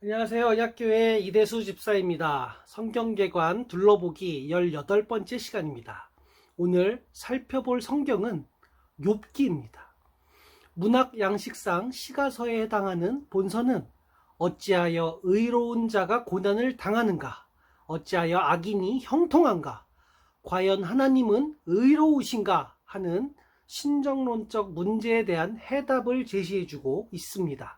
안녕하세요. 언약교회 이대수 집사입니다. 성경개관 둘러보기 18번째 시간입니다. 오늘 살펴볼 성경은 욥기입니다. 문학 양식상 시가서에 해당하는 본서는 어찌하여 의로운 자가 고난을 당하는가? 어찌하여 악인이 형통한가? 과연 하나님은 의로우신가? 하는 신정론적 문제에 대한 해답을 제시해주고 있습니다.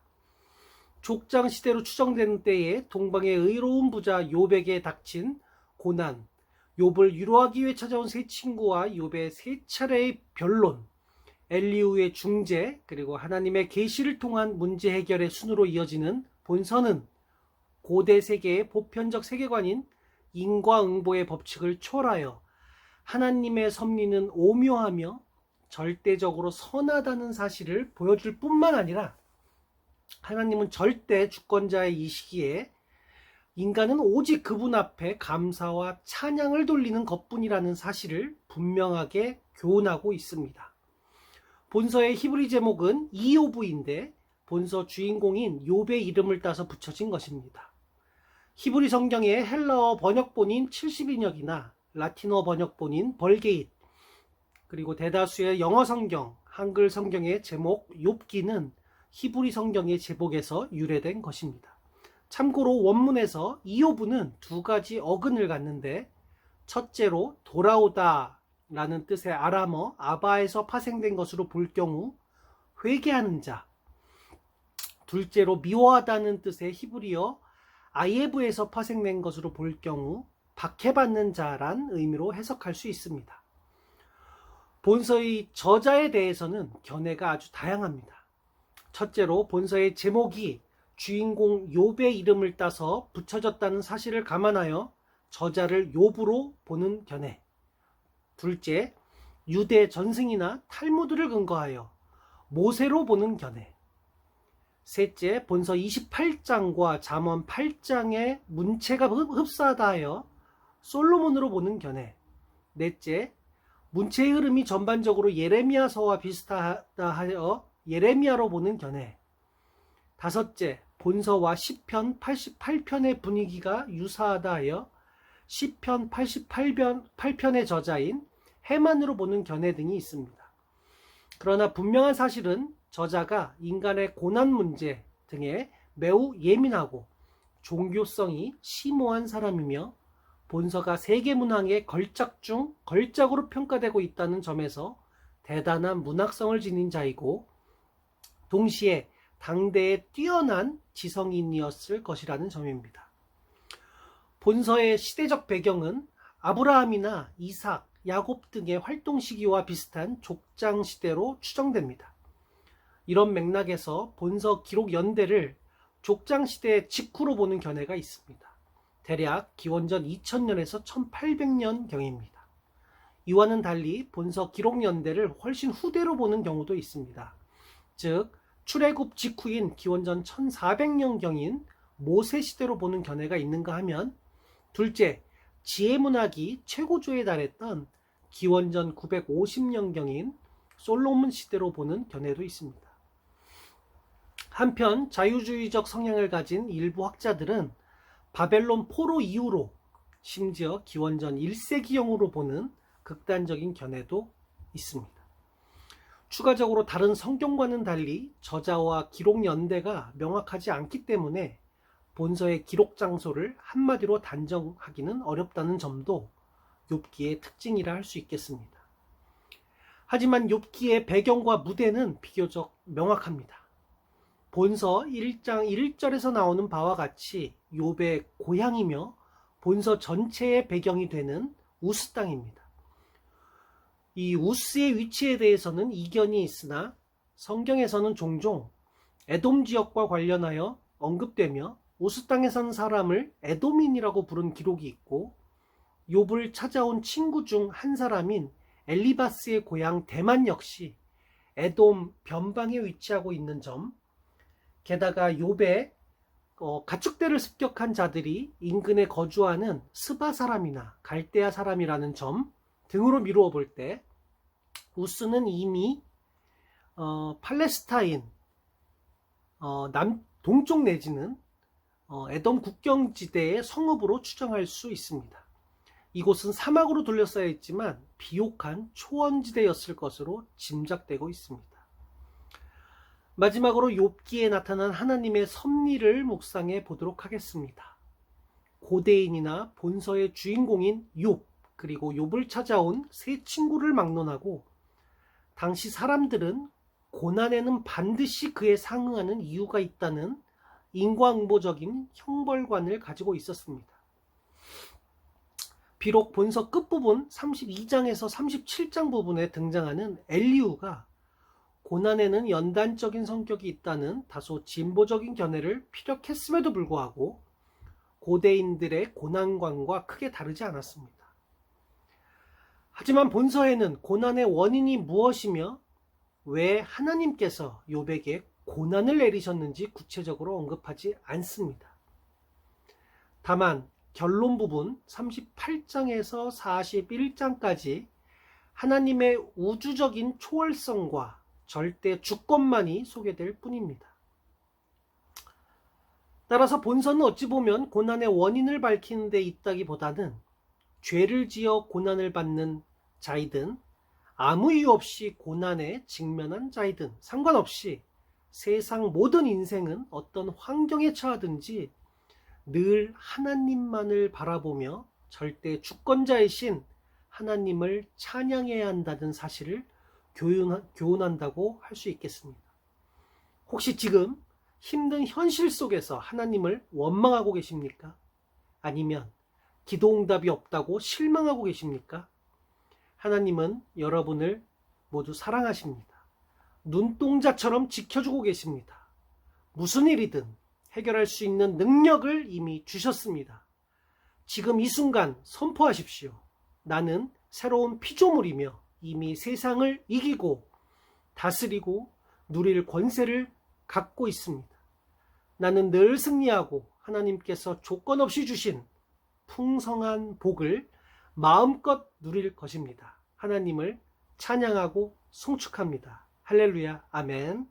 족장 시대로 추정되는 때에 동방의 의로운 부자 욥에게 닥친 고난, 욥을 위로하기 위해 찾아온 세 친구와 욥의 세 차례의 변론, 엘리후의 중재, 그리고 하나님의 계시를 통한 문제 해결의 순으로 이어지는 본서는 고대 세계의 보편적 세계관인 인과응보의 법칙을 초월하여 하나님의 섭리는 오묘하며 절대적으로 선하다는 사실을 보여줄 뿐만 아니라 하나님은 절대 주권자의 이 시기에 인간은 오직 그분 앞에 감사와 찬양을 돌리는 것뿐이라는 사실을 분명하게 교훈하고 있습니다. 본서의 히브리 제목은 이욥인데 본서 주인공인 욥의 이름을 따서 붙여진 것입니다. 히브리 성경의 헬라어 번역본인 70인역이나 라틴어 번역본인 벌게잇, 그리고 대다수의 영어 성경, 한글 성경의 제목 욥기는 히브리 성경의 제목에서 유래된 것입니다. 참고로 원문에서 이욥은 두 가지 어근을 갖는데, 첫째로 돌아오다 라는 뜻의 아람어 아바에서 파생된 것으로 볼 경우 회개하는 자, 둘째로 미워하다는 뜻의 히브리어 아예브에서 파생된 것으로 볼 경우 박해받는 자란 의미로 해석할 수 있습니다. 본서의 저자에 대해서는 견해가 아주 다양합니다. 첫째로 본서의 제목이 주인공 욥의 이름을 따서 붙여졌다는 사실을 감안하여 저자를 욥으로 보는 견해. 둘째, 유대 전승이나 탈무드를 근거하여 모세로 보는 견해. 셋째, 본서 28장과 잠언 8장의 문체가 흡사하다 하여 솔로몬으로 보는 견해. 넷째, 문체의 흐름이 전반적으로 예레미야서와 비슷하다 하여 예레미야로 보는 견해. 다섯째, 본서와 시편 88편의 분위기가 유사하다 하여 시편 88편의 저자인 해만으로 보는 견해 등이 있습니다. 그러나 분명한 사실은 저자가 인간의 고난 문제 등에 매우 예민하고 종교성이 심오한 사람이며 본서가 세계문학의 걸작 중 걸작으로 평가되고 있다는 점에서 대단한 문학성을 지닌 자이고, 동시에 당대의 뛰어난 지성인이었을 것이라는 점입니다. 본서의 시대적 배경은 아브라함이나 이삭, 야곱 등의 활동 시기와 비슷한 족장 시대로 추정됩니다. 이런 맥락에서 본서 기록 연대를 족장 시대 직후로 보는 견해가 있습니다. 대략 기원전 2000년에서 1800년경입니다. 이와는 달리 본서 기록 연대를 훨씬 후대로 보는 경우도 있습니다. 즉 출애굽 직후인 기원전 1400년경인 모세 시대로 보는 견해가 있는가 하면, 둘째, 지혜문학이 최고조에 달했던 기원전 950년경인 솔로몬 시대로 보는 견해도 있습니다. 한편 자유주의적 성향을 가진 일부 학자들은 바벨론 포로 이후로 심지어 기원전 1세기경으로 보는 극단적인 견해도 있습니다. 추가적으로 다른 성경과는 달리 저자와 기록 연대가 명확하지 않기 때문에 본서의 기록 장소를 한마디로 단정하기는 어렵다는 점도 욥기의 특징이라 할 수 있겠습니다. 하지만 욥기의 배경과 무대는 비교적 명확합니다. 본서 1장 1절에서 나오는 바와 같이 욥의 고향이며 본서 전체의 배경이 되는 우스 땅입니다. 이 우스의 위치에 대해서는 이견이 있으나 성경에서는 종종 에돔 지역과 관련하여 언급되며 우스 땅에 사는 사람을 에돔인이라고 부른 기록이 있고, 욥을 찾아온 친구 중 한 사람인 엘리바스의 고향 대만 역시 에돔 변방에 위치하고 있는 점, 게다가 욥의 가축대를 습격한 자들이 인근에 거주하는 스바 사람이나 갈대아 사람이라는 점 등으로 미루어 볼 때 우스는 이미 팔레스타인 동쪽 내지는 에돔 국경지대의 성읍으로 추정할 수 있습니다. 이곳은 사막으로 둘러싸여 있지만 비옥한 초원지대였을 것으로 짐작되고 있습니다. 마지막으로 욥기에 나타난 하나님의 섭리를 묵상해 보도록 하겠습니다. 고대인이나 본서의 주인공인 욥, 그리고 욥을 찾아온 세 친구를 막론하고 당시 사람들은 고난에는 반드시 그에 상응하는 이유가 있다는 인과응보적인 형벌관을 가지고 있었습니다. 비록 본서 끝부분 32장에서 37장 부분에 등장하는 엘리후가 고난에는 연단적인 성격이 있다는 다소 진보적인 견해를 피력했음에도 불구하고 고대인들의 고난관과 크게 다르지 않았습니다. 하지만 본서에는 고난의 원인이 무엇이며 왜 하나님께서 욥에게 고난을 내리셨는지 구체적으로 언급하지 않습니다. 다만 결론 부분 38장에서 41장까지 하나님의 우주적인 초월성과 절대 주권만이 소개될 뿐입니다. 따라서 본서는 어찌 보면 고난의 원인을 밝히는 데 있다기보다는 죄를 지어 고난을 받는 자이든 아무 이유 없이 고난에 직면한 자이든 상관없이 세상 모든 인생은 어떤 환경에 처하든지 늘 하나님만을 바라보며 절대 주권자이신 하나님을 찬양해야 한다는 사실을 교훈한다고 할 수 있겠습니다. 혹시 지금 힘든 현실 속에서 하나님을 원망하고 계십니까? 아니면 기도응답이 없다고 실망하고 계십니까? 하나님은 여러분을 모두 사랑하십니다. 눈동자처럼 지켜주고 계십니다. 무슨 일이든 해결할 수 있는 능력을 이미 주셨습니다. 지금 이 순간 선포하십시오. 나는 새로운 피조물이며 이미 세상을 이기고 다스리고 누릴 권세를 갖고 있습니다. 나는 늘 승리하고 하나님께서 조건 없이 주신 풍성한 복을 마음껏 누릴 것입니다. 하나님을 찬양하고 송축합니다. 할렐루야, 아멘.